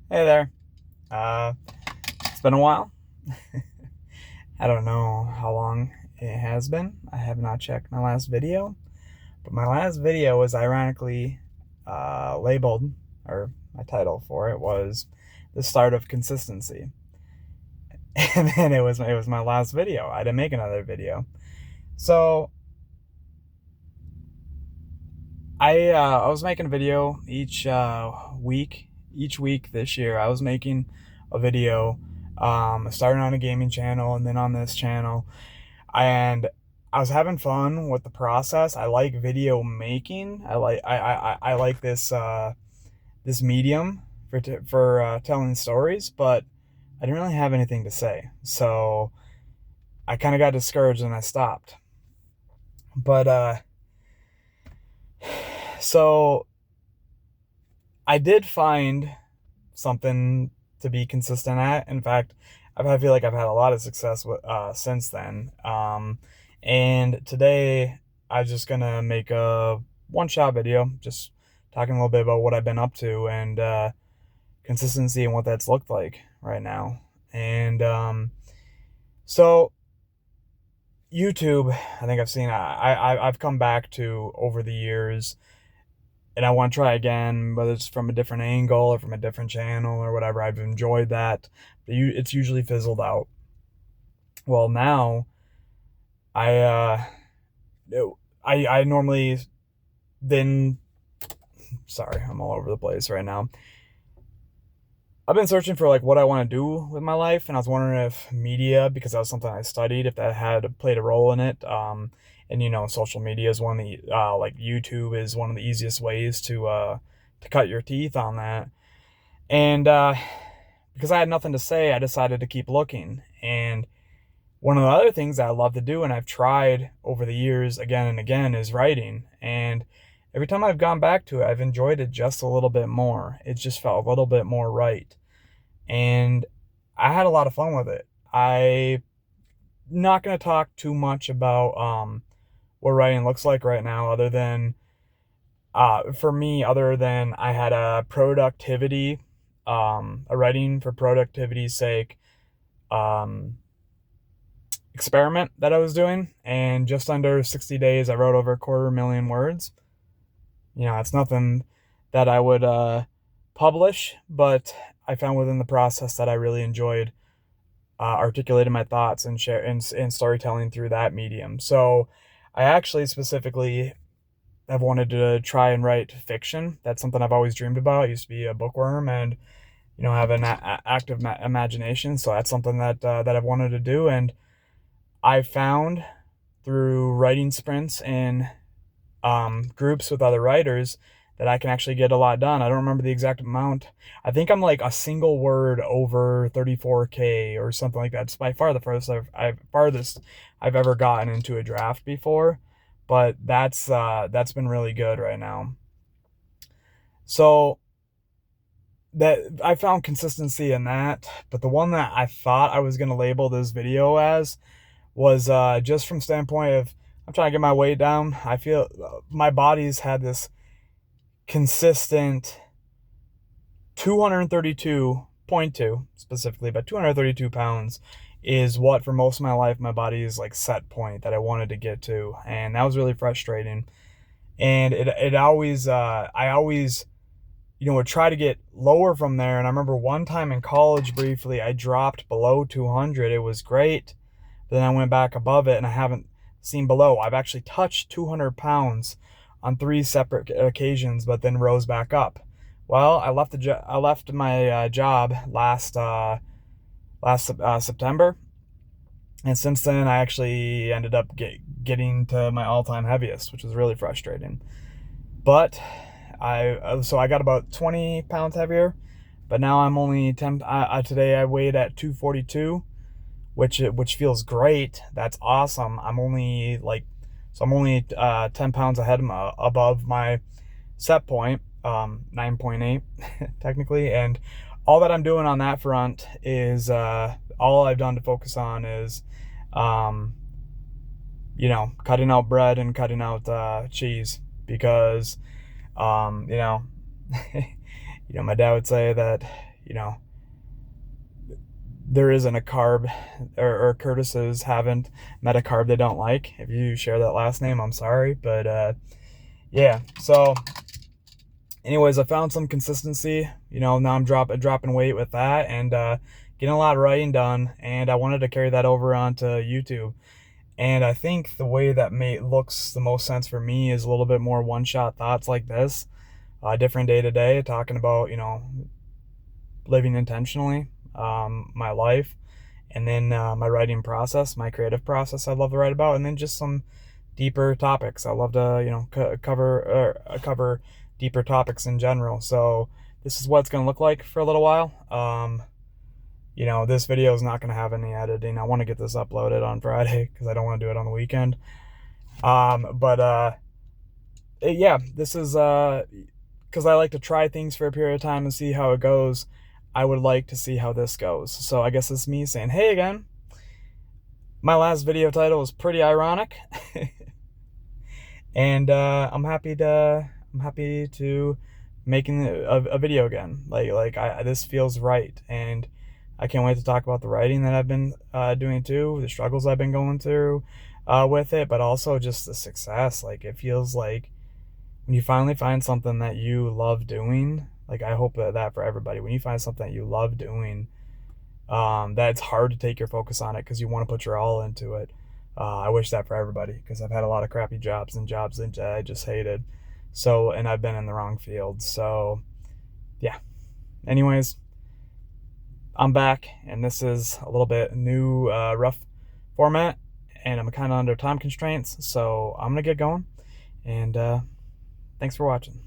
Hey there. It's been a while. I don't know how long it has been. I have not checked my last video, but my last video was ironically labeled, or my title for it was "The Start of Consistency," and then it was my last video. I didn't make another video, so I was making a video each week. Each week this year, I was making a video. Starting on a gaming channel and then on this channel, and I was having fun with the process. I like video making. I like this medium for telling stories, but I didn't really have anything to say, so I kind of got discouraged and I stopped. But so I did find something to be consistent at. In fact, I feel like I've had a lot of success with since then. And today I'm just gonna make a one-shot video, just talking a little bit about what I've been up to and consistency and what that's looked like right now. And so YouTube, I think I've come back to over the years, and I want to try again, whether it's from a different angle or from a different channel or whatever. I've enjoyed that. It's usually fizzled out. Well, now I I normally then sorry, I'm all over the place right now. I've been searching for like what I want to do with my life, and I was wondering if media, because that was something I studied, if that had played a role in it. And social media is one of the like YouTube is one of the easiest ways to cut your teeth on that. And because I had nothing to say, I decided to keep looking. And one of the other things that I love to do, and I've tried over the years again and again, is writing. And every time I've gone back to it, I've enjoyed it just a little bit more. It just felt a little bit more right. And I had a lot of fun with it. I'm not going to talk too much about what writing looks like right now, other than for me, other than I had a writing for productivity's sake um, experiment that I was doing, and just under 60 days, I wrote over 250,000 words. It's nothing that I would publish, but I found within the process that I really enjoyed articulating my thoughts and and storytelling through that medium. So I actually specifically have wanted to try and write fiction. That's something I've always dreamed about. I used to be a bookworm and have an active imagination. So that's something that I've wanted to do, and I found through writing sprints and groups with other writers that I can actually get a lot done. I don't remember the exact amount. I think I'm like a single word over 34K or something like that. It's by far the farthest I've ever gotten into a draft before, but that's been really good right now. So that I found consistency in that, but the one that I thought I was gonna label this video as was just from standpoint of I'm trying to get my weight down. I feel my body's had this consistent 232.2 specifically, but 232 pounds is what for most of my life my body's like set point that I wanted to get to, and that was really frustrating. And it always I always would try to get lower from there. And I remember one time in college briefly I dropped below 200. It was great, but then I went back above it and I haven't seen below. I've actually touched 200 pounds on 3 separate occasions, but then rose back up. Well, I left my job last September, and since then I actually ended up getting to my all-time heaviest, which was really frustrating. But I got about 20 pounds heavier, but now I'm only 10. Today I weighed at 242, which feels great. That's awesome. I'm only 10 pounds ahead above my set point, 9.8 technically. And all that I'm doing on that front is all I've done to focus on is cutting out bread and cutting out cheese, because um, you know my dad would say that there isn't a carb, or Curtis's haven't met a carb they don't like. If you share that last name, I'm sorry. But yeah, so anyways, I found some consistency. Now I'm dropping weight with that, and getting a lot of writing done, and I wanted to carry that over onto YouTube. And I think the way that looks the most sense for me is a little bit more one-shot thoughts like this, different day to day, talking about, living intentionally, my life, and then my writing process, my creative process I love to write about, and then just some deeper topics. I love to, cover deeper topics in general. So this is what it's going to look like for a little while. This video is not going to have any editing. I want to get this uploaded on Friday because I don't want to do it on the weekend. But yeah, this is because I like to try things for a period of time and see how it goes. I would like to see how this goes. So I guess it's me saying, hey again. My last video title was pretty ironic. And I'm happy to making a video again. This feels right, and I can't wait to talk about the writing that I've been doing too, the struggles I've been going through with it, but also just the success. It feels like when you finally find something that you love doing, I hope that for everybody, when you find something that you love doing, that it's hard to take your focus on it because you want to put your all into it. I wish that for everybody, because I've had a lot of crappy jobs and jobs that I just hated. So, and I've been in the wrong field. So, yeah. Anyways, I'm back, and this is a little bit new, rough format, and I'm kind of under time constraints. So I'm going to get going, and thanks for watching.